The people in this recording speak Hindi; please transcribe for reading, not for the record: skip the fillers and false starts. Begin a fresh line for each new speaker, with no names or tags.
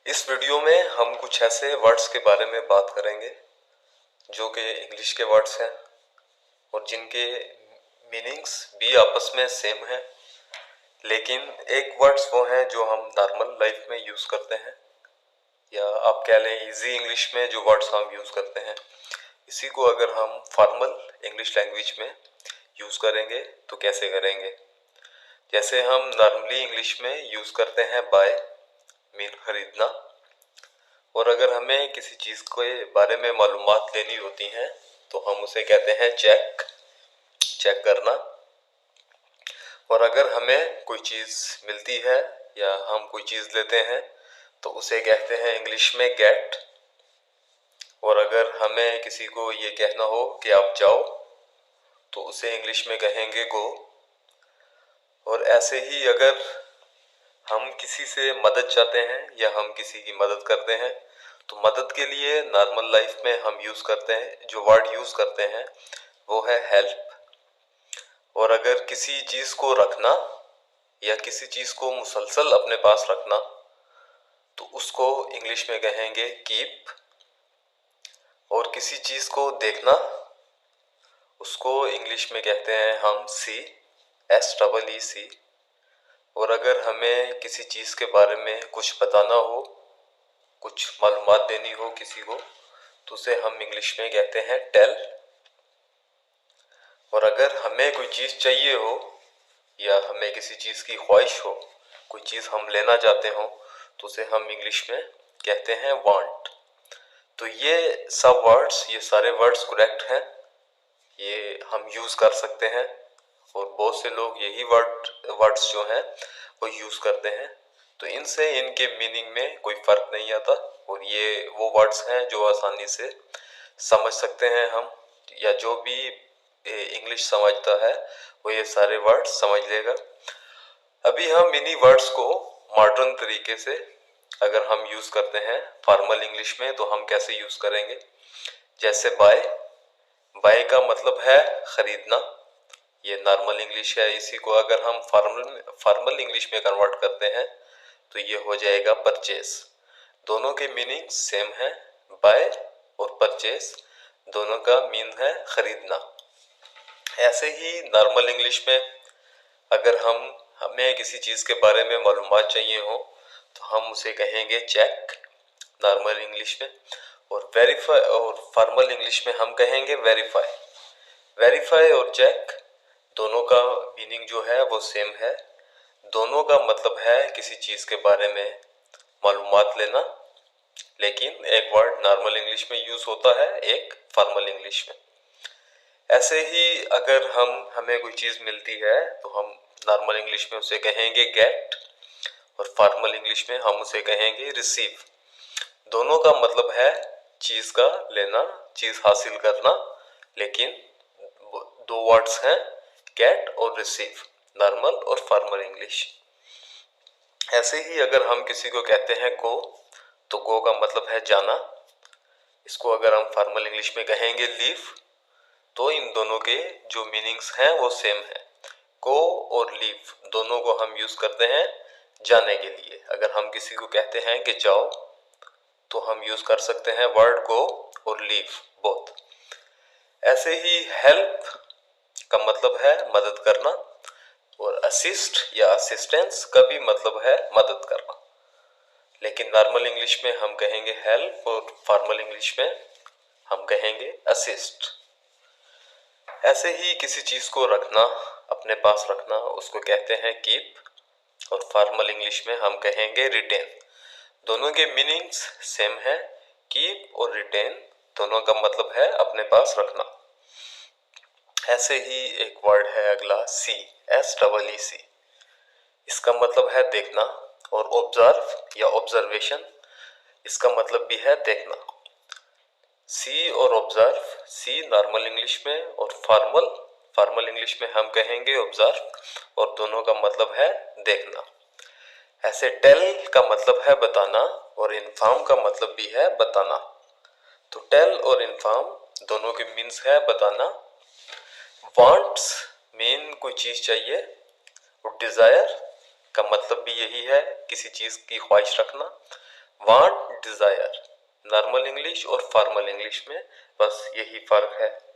इस वीडियो में हम कुछ ऐसे वर्ड्स के बारे में बात करेंगे जो कि इंग्लिश के वर्ड्स हैं और जिनके मीनिंग्स भी आपस में सेम हैं, लेकिन एक वर्ड्स वो हैं जो हम नॉर्मल लाइफ में यूज़ करते हैं, या आप कह लें इजी इंग्लिश में जो वर्ड्स हम यूज़ करते हैं, इसी को अगर हम फॉर्मल इंग्लिश लैंग्वेज में यूज़ करेंगे तो कैसे करेंगे। जैसे हम नॉर्मली इंग्लिश में यूज़ करते हैं बाय, मीन खरीदना, और अगर हमें किसी चीज़ के बारे में मालूमात लेनी होती हैं तो हम उसे कहते हैं चेक करना। और अगर हमें कोई चीज़ मिलती है या हम कोई चीज़ लेते हैं तो उसे कहते हैं इंग्लिश में गेट। और अगर हमें किसी को ये कहना हो कि आप जाओ तो उसे इंग्लिश में कहेंगे गो। और ऐसे ही अगर हम किसी से मदद चाहते हैं या हम किसी की मदद करते हैं तो मदद के लिए नॉर्मल लाइफ में हम यूज़ करते हैं, जो वर्ड यूज़ करते हैं वो है हेल्प। और अगर किसी चीज़ को रखना या किसी चीज़ को मुसलसल अपने पास रखना तो उसको इंग्लिश में कहेंगे कीप। और किसी चीज़ को देखना उसको इंग्लिश में कहते हैं हम SEE। और अगर हमें किसी चीज़ के बारे में कुछ बताना हो, कुछ मालूमात देनी हो किसी को, तो उसे हम इंग्लिश में कहते हैं टेल। और अगर हमें कोई चीज़ चाहिए हो या हमें किसी चीज़ की ख्वाहिश हो, कोई चीज़ हम लेना चाहते हो, तो उसे हम इंग्लिश में कहते हैं वांट। तो ये सब वर्ड्स, ये सारे वर्ड्स करेक्ट हैं, ये हम यूज़ कर सकते हैं और बहुत से लोग यही वर्ड्स जो हैं वो यूज़ करते हैं। तो इनसे इनके मीनिंग में कोई फ़र्क नहीं आता और ये वो वर्ड्स हैं जो आसानी से समझ सकते हैं हम, या जो भी इंग्लिश समझता है वो ये सारे वर्ड्स समझ लेगा। अभी हम इन्हीं वर्ड्स को मॉडर्न तरीके से अगर हम यूज़ करते हैं फॉर्मल इंग्लिश में तो हम कैसे यूज़ करेंगे। जैसे बाय का मतलब है खरीदना, ये नॉर्मल इंग्लिश है। इसी को अगर हम फॉर्मल इंग्लिश में कन्वर्ट करते हैं तो ये हो जाएगा परचेस। दोनों के मीनिंग सेम है, बाय और परचेस दोनों का मीन है खरीदना। ऐसे ही नॉर्मल इंग्लिश में अगर हमें किसी चीज़ के बारे में मालूमात चाहिए हो तो हम उसे कहेंगे चेक नॉर्मल इंग्लिश में। और वेरीफाई, और फॉर्मल इंग्लिश में हम कहेंगे वेरीफाई और चेक दोनों का मीनिंग जो है वो सेम है। दोनों का मतलब है किसी चीज़ के बारे में मालूमात लेना, लेकिन एक वर्ड नॉर्मल इंग्लिश में यूज़ होता है, एक फॉर्मल इंग्लिश में। ऐसे ही अगर हमें कोई चीज़ मिलती है तो हम नॉर्मल इंग्लिश में उसे कहेंगे गेट और फॉर्मल इंग्लिश में हम उसे कहेंगे रिसीव। दोनों का मतलब है चीज़ का लेना, चीज़ हासिल करना, लेकिन दो वर्ड्स हैं गेट और रिसीव, नॉर्मल और फॉर्मल इंग्लिश। ऐसे ही अगर हम किसी को कहते हैं गो तो गो का मतलब है जाना। इसको अगर हम फॉर्मल इंग्लिश में कहेंगे लीव तो इन दोनों के जो मीनिंग्स हैं वो सेम है। गो और लीव दोनों को हम यूज़ करते हैं जाने के लिए। अगर हम किसी को कहते हैं कि जाओ तो हम यूज़ कर सकते हैं वर्ड गो और लीव बोथ। ऐसे ही हेल्प का मतलब है मदद करना और असिस्ट या असिस्टेंस का भी मतलब है मदद करना, लेकिन नॉर्मल इंग्लिश में हम कहेंगे हेल्प और फॉर्मल इंग्लिश में हम कहेंगे असिस्ट। ऐसे ही किसी चीज़ को रखना, अपने पास रखना, उसको कहते हैं कीप और फॉर्मल इंग्लिश में हम कहेंगे रिटेन। दोनों के मीनिंग्स सेम है, कीप और रिटेन दोनों का मतलब है अपने पास रखना। ऐसे ही एक वर्ड है अगला SEE। इसका मतलब है देखना, और ऑब्जर्व या ऑब्जर्वेशन इसका मतलब भी है देखना। सी और ऑब्जर्व, सी नॉर्मल इंग्लिश में और फॉर्मल इंग्लिश में हम कहेंगे ऑब्जर्व, और दोनों का मतलब है देखना। ऐसे टेल का मतलब है बताना और इन्फॉर्म का मतलब भी है बताना। तो टेल और इन्फॉर्म दोनों के मीन्स है बताना। वांट्स मीन कोई चीज़ चाहिए, और डिज़ायर का मतलब भी यही है किसी चीज़ की ख्वाहिश रखना। वांट, डिजायर, नॉर्मल इंग्लिश और फॉर्मल इंग्लिश में बस यही फर्क है।